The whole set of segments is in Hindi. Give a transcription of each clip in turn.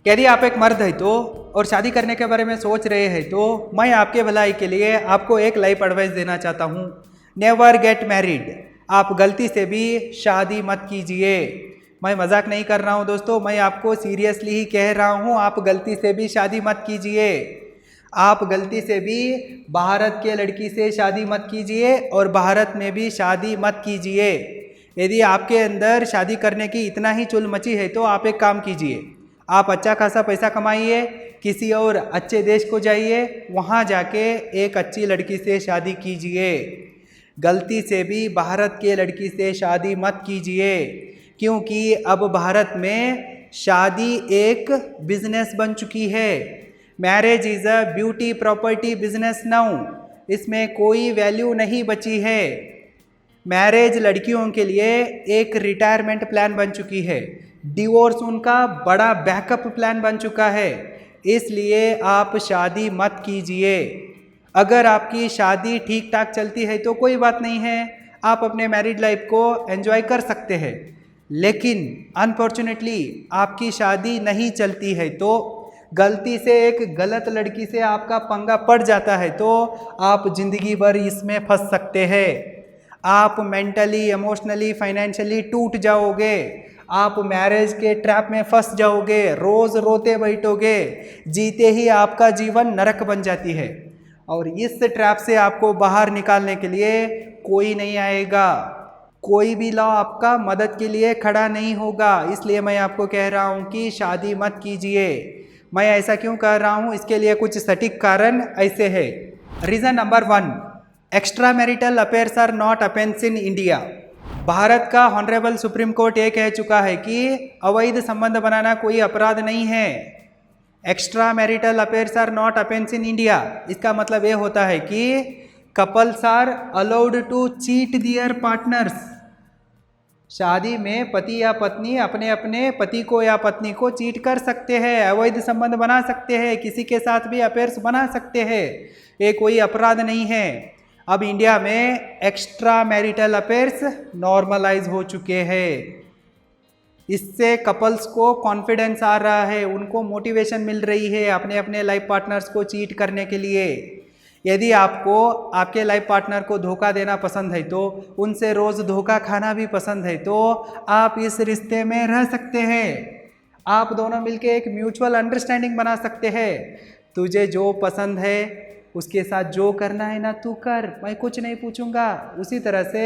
यदि आप एक मर्द है तो और शादी करने के बारे में सोच रहे हैं तो मैं आपके भलाई के लिए आपको एक लाइफ एडवाइस देना चाहता हूँ। Never get married. आप गलती से भी शादी मत कीजिए। मैं मजाक नहीं कर रहा हूँ दोस्तों, मैं आपको सीरियसली ही कह रहा हूँ, आप गलती से भी शादी मत कीजिए। आप गलती से भी भारत के लड़की से शादी मत कीजिए और भारत में भी शादी मत कीजिए। यदि आपके अंदर शादी करने की इतना ही चुल मची है तो आप एक काम कीजिए, आप अच्छा खासा पैसा कमाइए, किसी और अच्छे देश को जाइए, वहाँ जाके एक अच्छी लड़की से शादी कीजिए। गलती से भी भारत के लड़की से शादी मत कीजिए, क्योंकि अब भारत में शादी एक बिजनेस बन चुकी है। Marriage is a beauty property business now. इसमें कोई वैल्यू नहीं बची है। मैरिज लड़कियों के लिए एक रिटायरमेंट प्लान बन चुकी है, डिवोर्स उनका बड़ा बैकअप प्लान बन चुका है। इसलिए आप शादी मत कीजिए। अगर आपकी शादी ठीक ठाक चलती है तो कोई बात नहीं है, आप अपने मैरिड लाइफ को एंजॉय कर सकते हैं। लेकिन अनफॉर्चुनेटली आपकी शादी नहीं चलती है तो गलती से एक गलत लड़की से आपका पंगा पड़ जाता है तो आप जिंदगी भर इसमें फंस सकते हैं। आप मेंटली, इमोशनली, फाइनेंशियली टूट जाओगे। आप मैरिज के ट्रैप में फंस जाओगे, रोज रोते बैठोगे, जीते ही आपका जीवन नरक बन जाती है। और इस ट्रैप से आपको बाहर निकालने के लिए कोई नहीं आएगा, कोई भी लॉ आपका मदद के लिए खड़ा नहीं होगा। इसलिए मैं आपको कह रहा हूँ कि शादी मत कीजिए। मैं ऐसा क्यों कर रहा हूँ, इसके लिए कुछ सटीक कारण ऐसे है। Reason number 1, extra marital affairs are not offence in India. Bharat का ऑनरेबल सुप्रीम कोर्ट ये कह चुका है कि अवैध संबंध बनाना कोई अपराध नहीं है। Extra marital affairs are not offence in India. इसका मतलब ये होता है कि couples are allowed to cheat their partners. शादी में पति या पत्नी अपने अपने पति को या पत्नी को चीट कर सकते हैं, अवैध संबंध बना सकते हैं, किसी के साथ भी अफेयर्स बना सकते हैं, ये कोई अपराध नहीं है। अब इंडिया में एक्स्ट्रा मैरिटल अफेयर्स नॉर्मलाइज हो चुके हैं। इससे कपल्स को कॉन्फिडेंस आ रहा है, उनको मोटिवेशन मिल रही है अपने अपने लाइफ पार्टनर्स को चीट करने के लिए। यदि आपको आपके लाइफ पार्टनर को धोखा देना पसंद है तो उनसे रोज धोखा खाना भी पसंद है तो आप इस रिश्ते में रह सकते हैं। आप दोनों मिलके एक म्यूचुअल अंडरस्टैंडिंग बना सकते हैं। तुझे जो पसंद है उसके साथ जो करना है ना तू कर, मैं कुछ नहीं पूछूंगा। उसी तरह से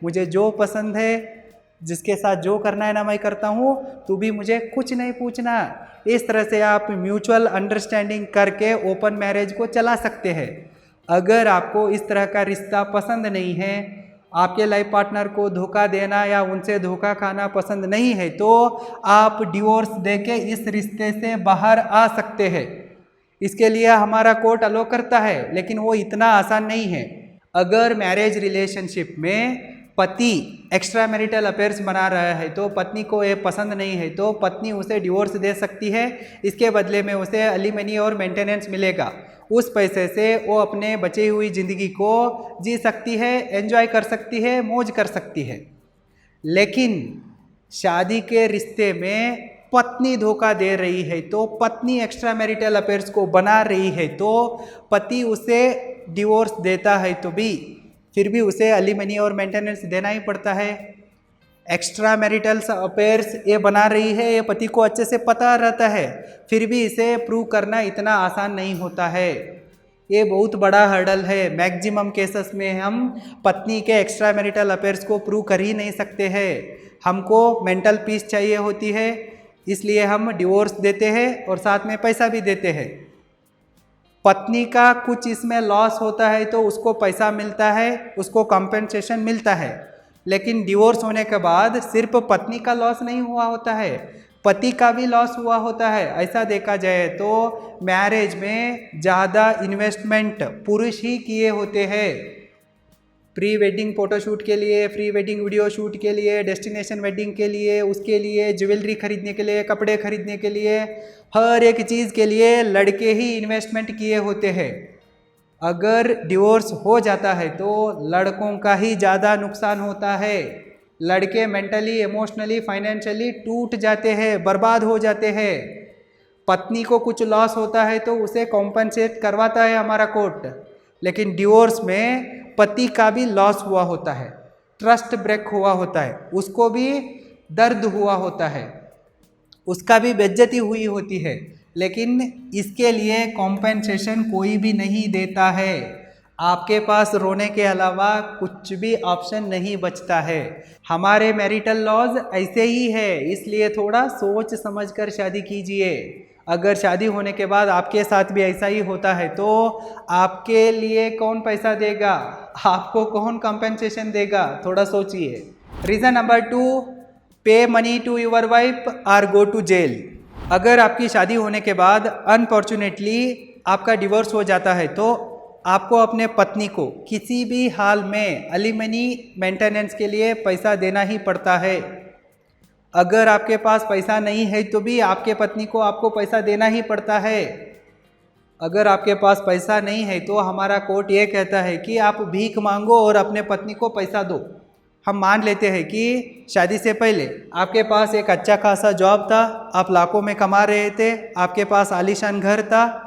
मुझे जो पसंद है, जिसके साथ जो करना है ना मैं करता हूँ, तू भी मुझे कुछ नहीं पूछना। इस तरह से आप म्यूचुअल अंडरस्टैंडिंग करके ओपन मैरिज को चला सकते हैं। अगर आपको इस तरह का रिश्ता पसंद नहीं है, आपके लाइफ पार्टनर को धोखा देना या उनसे धोखा खाना पसंद नहीं है तो आप डिवोर्स देके इस रिश्ते से बाहर आ सकते हैं। इसके लिए हमारा कोर्ट अलो करता है, लेकिन वो इतना आसान नहीं है। अगर मैरिज रिलेशनशिप में पति एक्स्ट्रा मैरिटल अफेयर्स बना रहा है तो पत्नी को ये पसंद नहीं है तो पत्नी उसे डिवोर्स दे सकती है। इसके बदले में उसे एलिमनी और मेंटेनेंस मिलेगा। उस पैसे से वो अपने बची हुई ज़िंदगी को जी सकती है, एंजॉय कर सकती है, मौज कर सकती है। लेकिन शादी के रिश्ते में पत्नी धोखा दे रही है तो पत्नी एक्स्ट्रा मैरिटल अफेयर्स को बना रही है तो पति उसे डिवोर्स देता है तो भी फिर भी उसे एलिमनी और मेंटेनेंस देना ही पड़ता है। एक्स्ट्रा मैरिटल अफेयर्स ये बना रही है, ये पति को अच्छे से पता रहता है, फिर भी इसे प्रूव करना इतना आसान नहीं होता है। ये बहुत बड़ा हर्डल है। मैक्सिमम केसेस में हम पत्नी के एक्स्ट्रा मैरिटल अफेयर्स को प्रूव कर ही नहीं सकते हैं। हमको मेंटल पीस चाहिए होती है, इसलिए हम डिवोर्स देते हैं और साथ में पैसा भी देते हैं। पत्नी का कुछ इसमें लॉस होता है तो उसको पैसा मिलता है, उसको कॉम्पेंसेशन मिलता है। लेकिन डिवोर्स होने के बाद सिर्फ पत्नी का लॉस नहीं हुआ होता है, पति का भी लॉस हुआ होता है। ऐसा देखा जाए तो मैरिज में ज़्यादा इन्वेस्टमेंट पुरुष ही किए होते हैं। प्री वेडिंग फ़ोटोशूट के लिए, प्री वेडिंग वीडियो शूट के लिए, डेस्टिनेशन वेडिंग के लिए, उसके लिए ज्वेलरी खरीदने के लिए, कपड़े खरीदने के लिए, हर एक चीज़ के लिए लड़के ही इन्वेस्टमेंट किए होते हैं। अगर डिवोर्स हो जाता है तो लड़कों का ही ज़्यादा नुकसान होता है। लड़के मेंटली, इमोशनली, फाइनेंशियली टूट जाते हैं, बर्बाद हो जाते हैं। पत्नी को कुछ लॉस होता है तो उसे कॉम्पनसेट करवाता है हमारा कोर्ट, लेकिन डिवोर्स में पति का भी लॉस हुआ होता है, ट्रस्ट ब्रेक हुआ होता है, उसको भी दर्द हुआ होता है, उसका भी बेइज्जती हुई होती है, लेकिन इसके लिए कॉम्पेंसेशन कोई भी नहीं देता है। आपके पास रोने के अलावा कुछ भी ऑप्शन नहीं बचता है। हमारे मैरिटल लॉज ऐसे ही है, इसलिए थोड़ा सोच समझकर शादी कीजिए। अगर शादी होने के बाद आपके साथ भी ऐसा ही होता है तो आपके लिए कौन पैसा देगा, आपको कौन कंपेंसेशन देगा, थोड़ा सोचिए। रीज़न नंबर 2, पे मनी टू योर वाइफ और गो टू जेल। अगर आपकी शादी होने के बाद अनफॉर्चुनेटली आपका डिवोर्स हो जाता है तो आपको अपने पत्नी को किसी भी हाल में एलिमनी मेंटेनेंस के लिए पैसा देना ही पड़ता है। अगर आपके पास पैसा नहीं है तो भी आपके पत्नी को आपको पैसा देना ही पड़ता है। अगर आपके पास पैसा नहीं है तो हमारा कोर्ट ये कहता है कि आप भीख मांगो और अपने पत्नी को पैसा दो। हम मान लेते हैं कि शादी से पहले आपके पास एक अच्छा खासा जॉब था, आप लाखों में कमा रहे थे, आपके पास आलीशान घर था,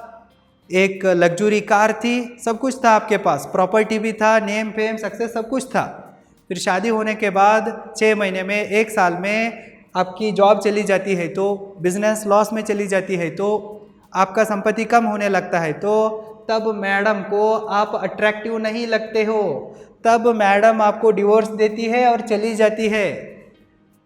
एक लग्जरी कार थी, सब कुछ था आपके पास, प्रॉपर्टी भी था, नेम फेम सक्सेस सब कुछ था। फिर शादी होने के बाद 6 महीने में 1 साल में आपकी जॉब चली जाती है तो बिजनेस लॉस में चली जाती है तो आपका संपत्ति कम होने लगता है तो तब मैडम को आप अट्रैक्टिव नहीं लगते हो, तब मैडम आपको डिवोर्स देती है और चली जाती है।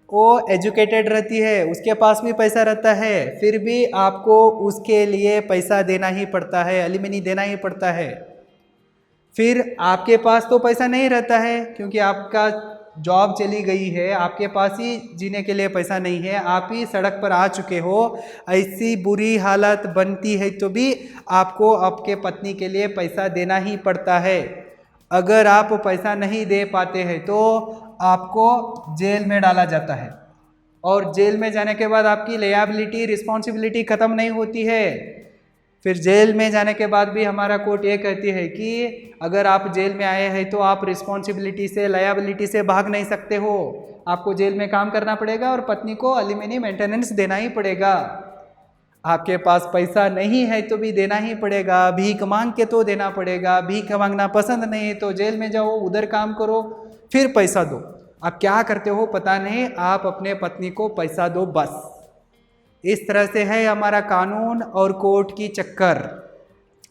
वो एजुकेटेड रहती है, उसके पास भी पैसा रहता है, फिर भी आपको उसके लिए पैसा देना ही पड़ता है, एलिमनी देना ही पड़ता है। फिर आपके पास तो पैसा नहीं रहता है क्योंकि आपका जॉब चली गई है, आपके पास ही जीने के लिए पैसा नहीं है, आप ही सड़क पर आ चुके हो, ऐसी बुरी हालत बनती है तो भी आपको आपके पत्नी के लिए पैसा देना ही पड़ता है। अगर आप पैसा नहीं दे पाते हैं तो आपको जेल में डाला जाता है और जेल में जाने के बाद आपकी लायबिलिटी रिस्पॉन्सिबिलिटी ख़त्म नहीं होती है। फिर जेल में जाने के बाद भी हमारा कोर्ट ये कहती है कि अगर आप जेल में आए हैं तो आप रिस्पॉन्सिबिलिटी से लायबिलिटी से भाग नहीं सकते हो, आपको जेल में काम करना पड़ेगा और पत्नी को एलिमनी मेंटेनेंस देना ही पड़ेगा। आपके पास पैसा नहीं है तो भी देना ही पड़ेगा, भीख मांग के तो देना पड़ेगा, भीख मांगना पसंद नहीं है तो जेल में जाओ, उधर काम करो, फिर पैसा दो। आप क्या करते हो पता नहीं, आप अपने पत्नी को पैसा दो बस। इस तरह से है हमारा कानून और कोर्ट की चक्कर।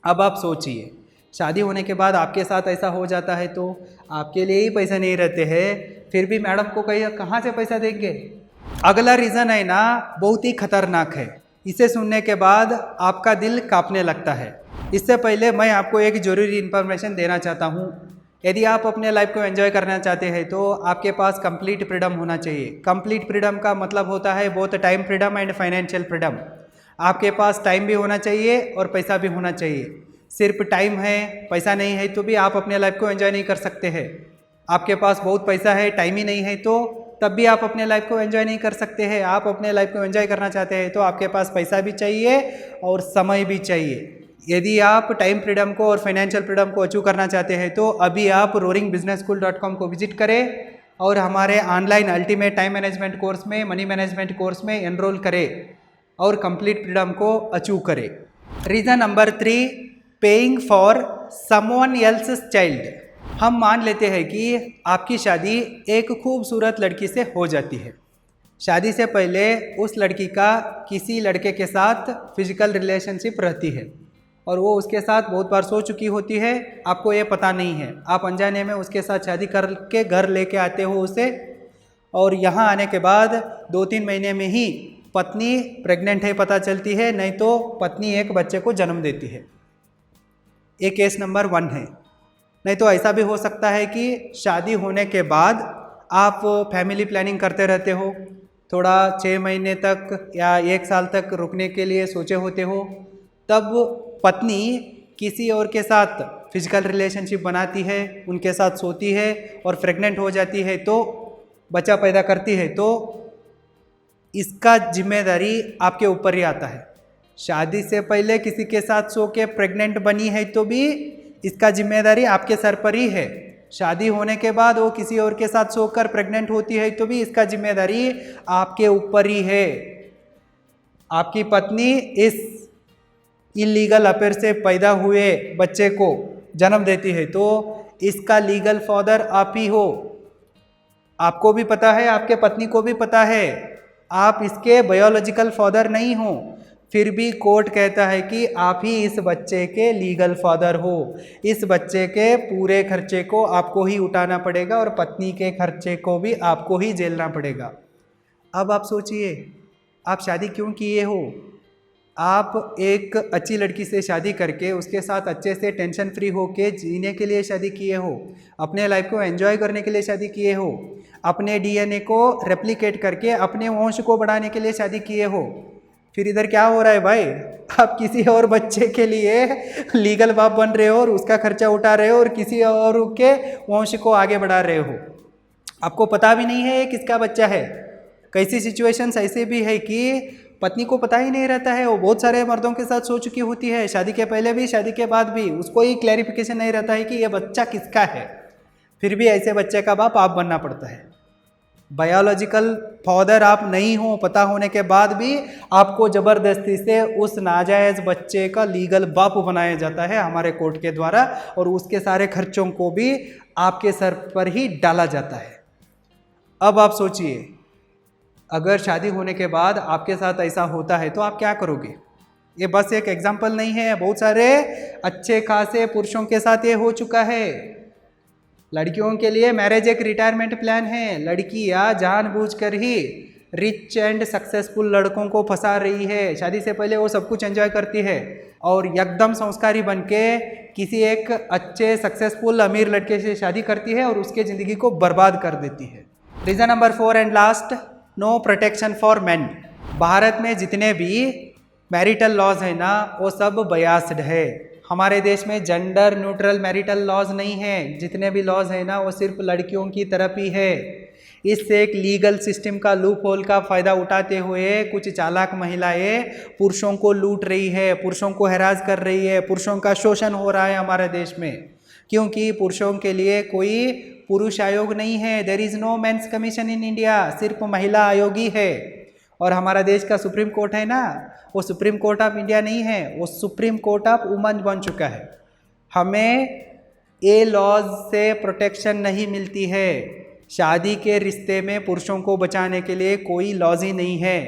अब आप सोचिए, शादी होने के बाद आपके साथ ऐसा हो जाता है तो आपके लिए ही पैसा नहीं रहते हैं, फिर भी मैडम को कहाँ से पैसा देंगे। अगला रीज़न है ना, बहुत ही खतरनाक है। इसे सुनने के बाद आपका दिल कांपने लगता है। इससे पहले मैं आपको एक ज़रूरी इन्फॉर्मेशन देना चाहता हूँ। यदि आप अपने लाइफ को एंजॉय करना चाहते हैं तो आपके पास कंप्लीट फ्रीडम होना चाहिए। कंप्लीट फ्रीडम का मतलब होता है both time freedom and financial freedom. आपके पास टाइम भी होना चाहिए और पैसा भी होना चाहिए। सिर्फ टाइम है, पैसा नहीं है तो भी आप अपने लाइफ को एंजॉय नहीं कर सकते हैं। आपके पास बहुत पैसा है, टाइम ही नहीं है तो तब भी आप अपने लाइफ को एंजॉय नहीं कर सकते हैं। आप अपने लाइफ को एंजॉय करना चाहते हैं तो आपके पास पैसा भी चाहिए और समय भी चाहिए। यदि आप टाइम फ्रीडम को और फाइनेंशियल फ्रीडम को अचीव करना चाहते हैं तो अभी आप roaringbusinessschool.com को विजिट करें और हमारे online ultimate time management course में, मनी मैनेजमेंट कोर्स में एनरोल करें और कंप्लीट फ्रीडम को अचीव करें। Reason number 3, paying for someone else's child. हम मान लेते हैं कि आपकी शादी एक खूबसूरत लड़की से हो जाती है। शादी से पहले उस लड़की का किसी लड़के के साथ फिजिकल रिलेशनशिप रहती है और वो उसके साथ बहुत बार सो चुकी होती है, आपको ये पता नहीं है। आप अनजाने में उसके साथ शादी करके घर लेके आते हो उसे, और यहाँ आने के बाद 2-3 महीने में ही पत्नी प्रेग्नेंट है पता चलती है, नहीं तो पत्नी एक बच्चे को जन्म देती है। ये केस नंबर 1 है। नहीं तो ऐसा भी हो सकता है कि शादी होने के बाद आप फैमिली प्लानिंग करते रहते हो, थोड़ा 6 महीने तक या 1 साल तक रुकने के लिए सोचे होते हो, तब पत्नी किसी और के साथ फिजिकल रिलेशनशिप बनाती है, उनके साथ सोती है और प्रेग्नेंट हो जाती है तो बच्चा पैदा करती है, तो इसका जिम्मेदारी आपके ऊपर ही आता है। शादी से पहले किसी के साथ सो के प्रेग्नेंट बनी है तो भी इसका जिम्मेदारी आपके सर पर ही है। शादी होने के बाद वो किसी और के साथ सोकर प्रेग्नेंट होती है तो भी इसका जिम्मेदारी आपके ऊपर ही है। आपकी पत्नी इस इलीगल अफेयर से पैदा हुए बच्चे को जन्म देती है तो इसका लीगल फादर आप ही हो। आपको भी पता है, आपके पत्नी को भी पता है, आप इसके बायोलॉजिकल फादर नहीं हो, फिर भी कोर्ट कहता है कि आप ही इस बच्चे के लीगल फादर हो। इस बच्चे के पूरे खर्चे को आपको ही उठाना पड़ेगा और पत्नी के खर्चे को भी आपको ही झेलना पड़ेगा। अब आप सोचिए, आप शादी क्यों किए हो? आप एक अच्छी लड़की से शादी करके उसके साथ अच्छे से टेंशन फ्री होके जीने के लिए शादी किए हो, अपने लाइफ को एंजॉय करने के लिए शादी किए हो, अपने डीएनए को रेप्लिकेट करके अपने वंश को बढ़ाने के लिए शादी किए हो। फिर इधर क्या हो रहा है भाई? आप किसी और बच्चे के लिए लीगल बाप बन रहे हो और उसका खर्चा उठा रहे हो और किसी और के वंश को आगे बढ़ा रहे हो। आपको पता भी नहीं है ये किसका बच्चा है। कैसी सिचुएशंस ऐसे भी है कि पत्नी को पता ही नहीं रहता है, वो बहुत सारे मर्दों के साथ सो चुकी होती है, शादी के पहले भी शादी के बाद भी, उसको ही क्लैरिफिकेशन नहीं रहता है कि ये बच्चा किसका है। फिर भी ऐसे बच्चे का बाप आप बनना पड़ता है। बायोलॉजिकल फादर आप नहीं हो पता होने के बाद भी आपको ज़बरदस्ती से उस नाजायज़ बच्चे का लीगल बाप बनाया जाता है हमारे कोर्ट के द्वारा, और उसके सारे खर्चों को भी आपके सर पर ही डाला जाता है। अब आप सोचिए, अगर शादी होने के बाद आपके साथ ऐसा होता है तो आप क्या करोगे? ये बस एक एग्जाम्पल नहीं है, बहुत सारे अच्छे खासे पुरुषों के साथ ये हो चुका है। लड़कियों के लिए मैरिज एक रिटायरमेंट प्लान है। लड़कियां जानबूझकर ही रिच एंड सक्सेसफुल लड़कों को फंसा रही है। शादी से पहले वो सब कुछ एंजॉय करती है और एकदम संस्कारी बन के किसी एक अच्छे सक्सेसफुल अमीर लड़के से शादी करती है और उसके ज़िंदगी को बर्बाद कर देती है। Reason number 4 and last, no protection for men. Bharat में जितने भी मैरिटल लॉज है ना, वो सब बायस्ड है। हमारे देश में जेंडर न्यूट्रल मैरिटल लॉज नहीं है। जितने भी लॉज है ना, वो सिर्फ लड़कियों की तरफ ही है। इससे एक लीगल सिस्टम का लूप होल का फ़ायदा उठाते हुए कुछ चालाक महिलाएं पुरुषों को लूट रही है, पुरुषों को हैरास कर रही है, पुरुषों का शोषण हो रहा है हमारे देश में, क्योंकि पुरुषों के लिए कोई पुरुष आयोग नहीं है। There is no men's commission in India, सिर्फ महिला आयोग ही है। और हमारा देश का सुप्रीम कोर्ट है ना, वो सुप्रीम कोर्ट ऑफ इंडिया नहीं है, वो सुप्रीम कोर्ट ऑफ वुमेन बन चुका है। हमें ये लॉज से प्रोटेक्शन नहीं मिलती है। शादी के रिश्ते में पुरुषों को बचाने के लिए कोई लॉज ही नहीं है।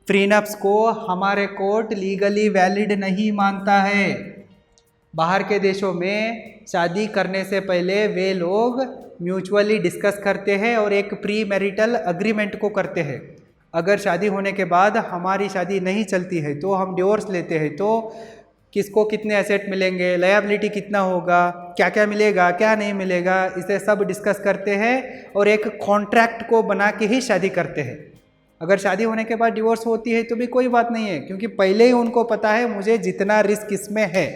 प्रीनप्स को हमारे कोर्ट लीगली वैलिड नहीं मानता है। बाहर के देशों में शादी करने से पहले वे लोग म्यूचुअली डिस्कस करते हैं और एक प्री मैरिटल अग्रीमेंट को करते हैं। अगर शादी होने के बाद हमारी शादी नहीं चलती है तो हम डिवोर्स लेते हैं, तो किसको कितने एसेट मिलेंगे, लायबिलिटी कितना होगा, क्या क्या मिलेगा, क्या नहीं मिलेगा, इसे सब डिस्कस करते हैं और एक कॉन्ट्रैक्ट को बना के ही शादी करते हैं। अगर शादी होने के बाद डिवोर्स होती है तो भी कोई बात नहीं है, क्योंकि पहले ही उनको पता है मुझे जितना रिस्क इसमें है।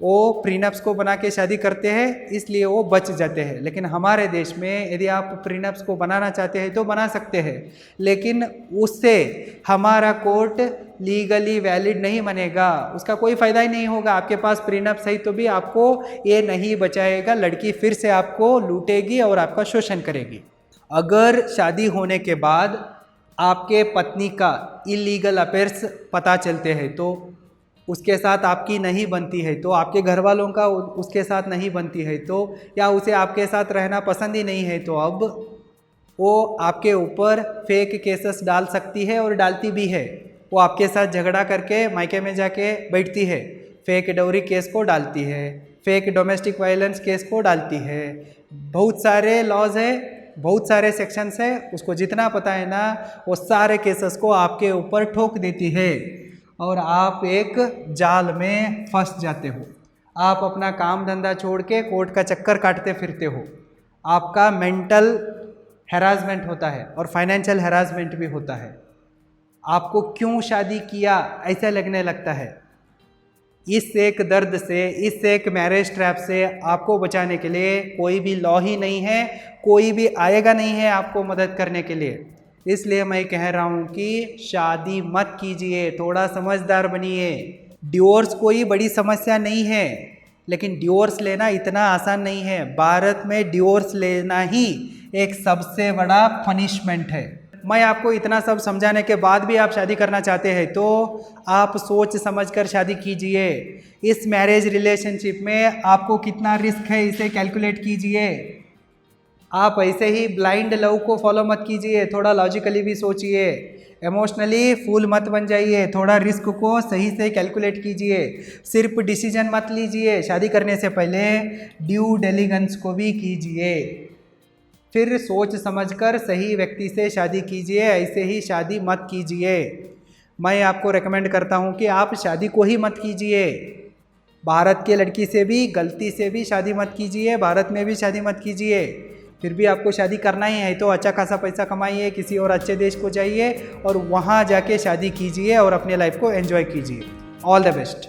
वो प्रीनप्स को बना के शादी करते हैं, इसलिए वो बच जाते हैं। लेकिन हमारे देश में यदि आप प्रीनप्स को बनाना चाहते हैं तो बना सकते हैं, लेकिन उससे हमारा कोर्ट लीगली वैलिड नहीं मानेगा। उसका कोई फ़ायदा ही नहीं होगा। आपके पास प्रीनप्स है तो भी आपको ये नहीं बचाएगा। लड़की फिर से आपको लूटेगी और आपका शोषण करेगी। अगर शादी होने के बाद आपके पत्नी का इलीगल अफेयर्स पता चलते हैं तो उसके साथ आपकी नहीं बनती है, तो आपके घर वालों का उसके साथ नहीं बनती है, तो या उसे आपके साथ रहना पसंद ही नहीं है, तो अब वो आपके ऊपर फेक केसेस डाल सकती है और डालती भी है। वो आपके साथ झगड़ा करके मायके में जाके बैठती है, फेक डॉरी केस को डालती है, फेक डोमेस्टिक वायलेंस केस को डालती है। बहुत सारे लॉज है, बहुत सारे सेक्शंस है, उसको जितना पता है ना वो सारे केसेस को आपके ऊपर ठोक देती है और आप एक जाल में फंस जाते हो। आप अपना काम धंधा छोड़ के कोर्ट का चक्कर काटते फिरते हो। आपका मेंटल हैरासमेंट होता है और फाइनेंशियल हैरासमेंट भी होता है। आपको क्यों शादी किया ऐसा लगने लगता है। इस एक दर्द से, इस एक मैरिज ट्रैप से आपको बचाने के लिए कोई भी लॉ ही नहीं है, कोई भी आएगा नहीं है आपको मदद करने के लिए। इसलिए मैं कह रहा हूँ कि शादी मत कीजिए, थोड़ा समझदार बनिए। डिवोर्स कोई बड़ी समस्या नहीं है, लेकिन डिवोर्स लेना इतना आसान नहीं है। भारत में डिवोर्स लेना ही एक सबसे बड़ा पनिशमेंट है। मैं आपको इतना सब समझाने के बाद भी आप शादी करना चाहते हैं तो आप सोच समझकर शादी कीजिए। इस मैरिज रिलेशनशिप में आपको कितना रिस्क है इसे कैलकुलेट कीजिए। आप ऐसे ही ब्लाइंड लव को फॉलो मत कीजिए, थोड़ा लॉजिकली भी सोचिए। इमोशनली फूल मत बन जाइए, थोड़ा रिस्क को सही से कैलकुलेट कीजिए। सिर्फ डिसीजन मत लीजिए, शादी करने से पहले ड्यू डिलिजेंस को भी कीजिए। फिर सोच समझकर सही व्यक्ति से शादी कीजिए, ऐसे ही शादी मत कीजिए। मैं आपको रेकमेंड करता हूँ कि आप शादी को ही मत कीजिए। भारत के लड़की से भी गलती से भी शादी मत कीजिए, भारत में भी शादी मत कीजिए। फिर भी आपको शादी करना ही है तो अच्छा खासा पैसा कमाइए, किसी और अच्छे देश को जाइए और वहाँ जाके शादी कीजिए और अपने लाइफ को एंजॉय कीजिए। All the best.